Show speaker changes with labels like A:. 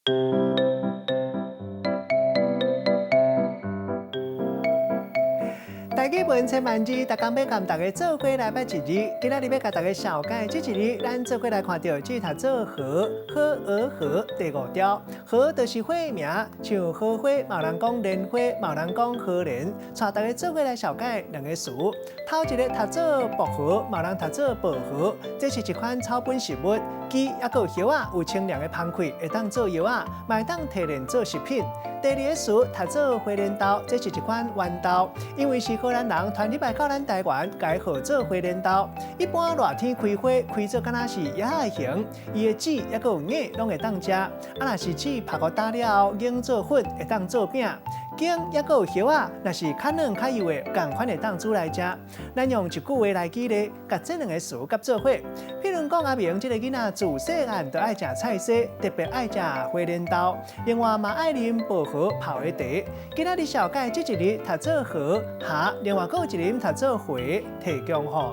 A: 大家问千万字，大家要跟大家做伙来拜一日。今仔日要甲大家小解这一日，咱做伙来看到这读做和，和而和第五条。和就是花名，像荷花，嘛有人讲莲花，嘛有人讲荷莲。带大家做伙来小解两个词。头一个读做薄荷，嘛有人读做薄荷，这是一款草本植物，枝也个叶啊有清凉的芳气，会当做药啊，嘛会当提炼做食品。第二个词读做花莲豆，这是一款豌豆，因为是荷兰人传入来到咱台湾，改号做花莲豆。一般热天开花，开做敢若是叶仔形，伊的籽也个有叶，拢会当食。啊，若是籽拍个打了后，研做粉，会当做饼。茎也个有叶啊，若是较嫩较幼的，共款会当煮来食。咱用一句话来举例，甲这两个词夹做伙。譬如讲阿明这个囡仔自细汉就爱食菜色，特别爱食花莲豆，另外嘛爱啉薄荷泡的茶。今仔日小解这一日读做荷，另外还有一日读做回，提供予